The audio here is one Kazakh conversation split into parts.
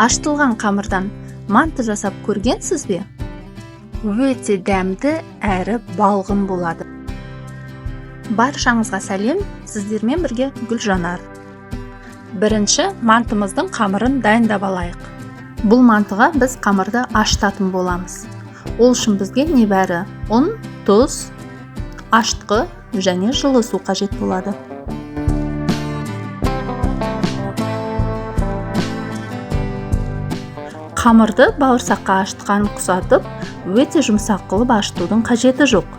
Ашытылған қамырдан манты жасап көргенсіз бе? Өте дәмді әрі балғын болады. Баршаңызға сәлем, сіздермен бірге Гүлжанар. Бірінші мантымыздың қамырын дайындап алайық. Бұл мантыға біз қамырды ашытатын боламыз. Ол үшін бізге небәрі ұн, тұз, ашытқы және жылы су қажет болады. Қамырды бауырсаққа ашытқан құсатып, өте жұмсақ қылып ашытудың қажеті жоқ.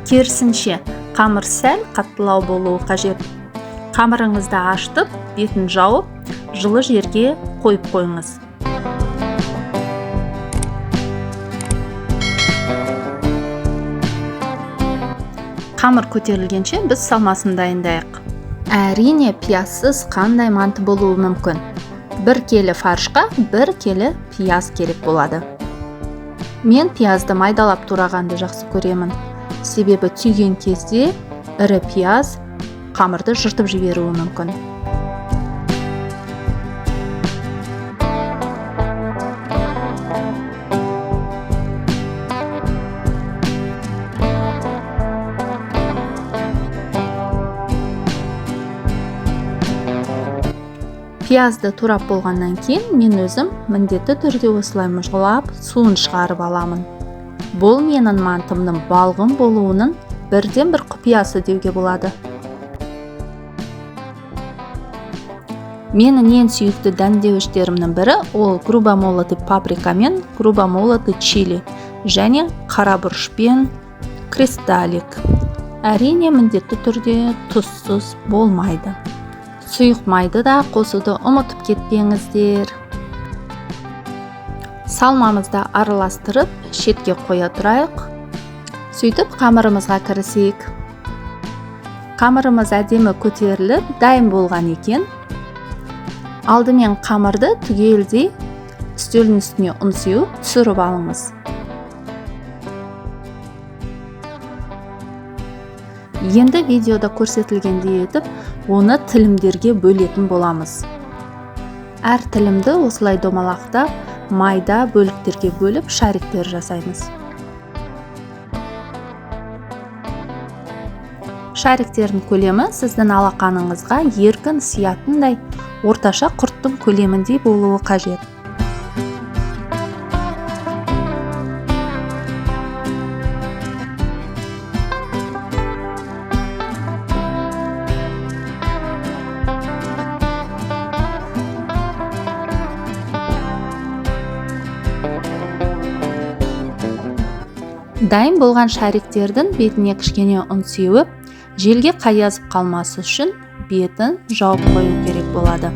Керісінше, қамыр сәл қаттылау болуы қажет. Қамырыңызды ашытып, бетін жауып, жылы жерге қойып қойыңыз. Қамыр көтерілгенше біз салмасын дайындайық. Әрине, пиязсыз қандай манты болуы мүмкін. 1 келі фаршқа 1 келі пияз керек болады. Мен пиязды майдалап турағанды жақсы көремін. Себебі түйген кезде ірі пияз қамырды жыртып жіберуі мүмкін. Пиязды турап болғаннан кейін мен өзім міндетті түрде осылай мұжғылап, суын шығарып аламын. Бұл менің мантымның балғын болуының бірден-бір құпиясы деуге болады. Менің ең сүйікті дәмдеуіштерімнің бірі ол грубомолотый паприка мен грубомолотый чили және қара бұрыш пен кристаллик. Әрине, міндетті түрде тұзсыз болмайды. Сұйық майды да қосуды ұмытып кетпеңіздер. Салмамызды араластырып, шетке қоя тұрайық. Сөйтіп қамырымызға кірісейік. Қамырымыз әдемі көтеріліп, дайын болған екен. Алдымен қамырды түгелдей үстелдің үстіне ұн сеуіп түсіріп алыңыз. Енді видеода көрсетілгендей етіп, оны тілімдерге бөлетін боламыз. Әр тілімді осылай домалақтап, майда бөліктерге бөліп шариктер жасаймыз. Шариктердің көлемі сіздің алақаныңызға еркін сиятындай орташа құрттың көлеміндей болуы қажет. Дайын болған шариктердің бетіне кішкене ұн сеуіп, желге қаязып қалмасы үшін бетін жауып қою керек болады.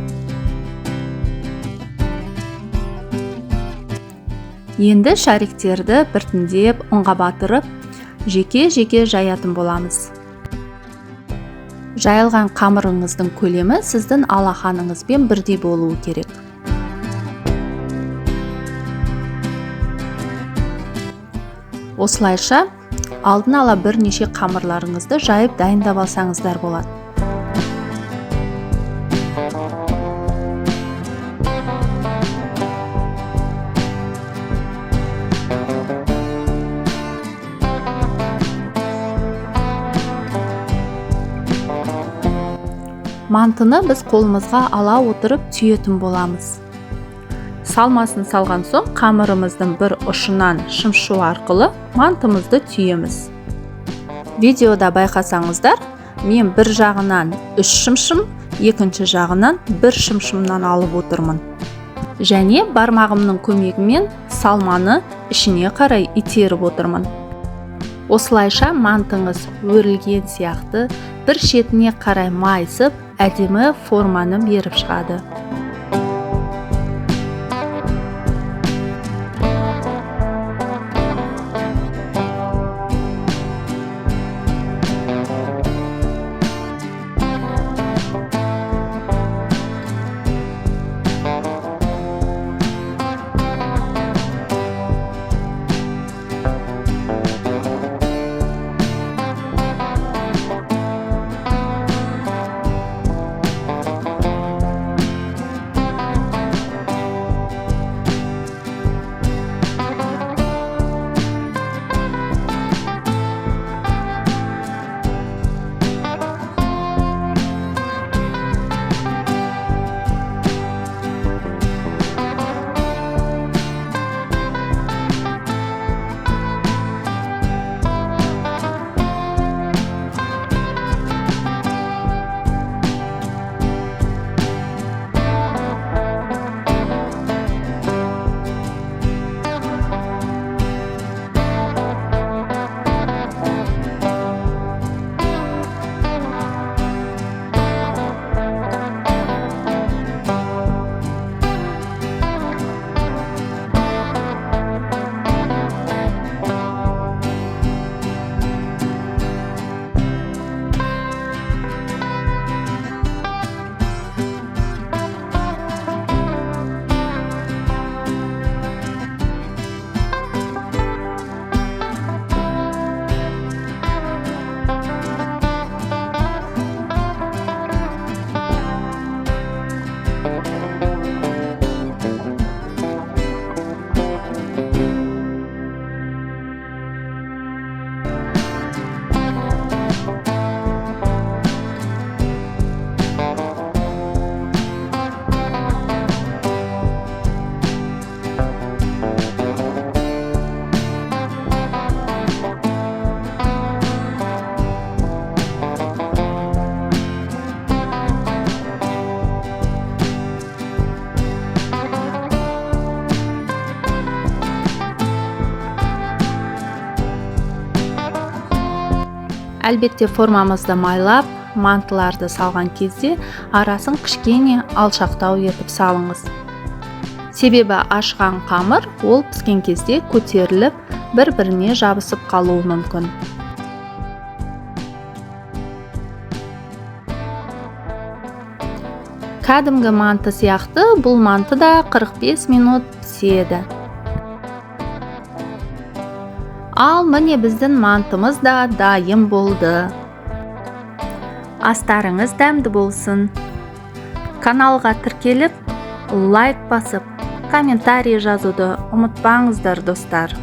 Енді шариктерді біртіндеп ұнға батырып, жеке-жеке жаятын боламыз. Жайылған қамырыңыздың көлемі сіздің алақаныңызбен бірдей болуы керек. Осылайша, алдын ала бірнеше қамырларыңызды жайып дайындап алсаңыздар болады. Мантыны біз қолымызға ала отырып түйетін боламыз. Салмасын салған соң қамырымыздың бір ұшынан шымшу арқылы мантымызды түйеміз. Видеода байқасаңыздар, мен бір жағынан 3 шымшым, екінші жағынан 1 шымшымнан алып отырмын. Және бармағымның көмегімен салманы ішіне қарай итеріп отырмын. Осылайша мантыңыз өрілген сияқты бір шетіне қарай майысып, әдемі форманы беріп шығады. Әлбетте формамызды майлап, мантыларды салған кезде арасын кішкене алшақтау етіп салыңыз. Себебі ашқан қамыр ол піскен кезде көтеріліп, бір-біріне жабысып қалуы мүмкін. Кәдімгі манты сияқты бұл манты да 45 минут піседі. Ал міне біздің мантымыз да дайын болды. Астарыңыз дәмді болсын. Каналға тіркеліп, лайк басып, комментарий жазуды ұмытпаңыздар, достар.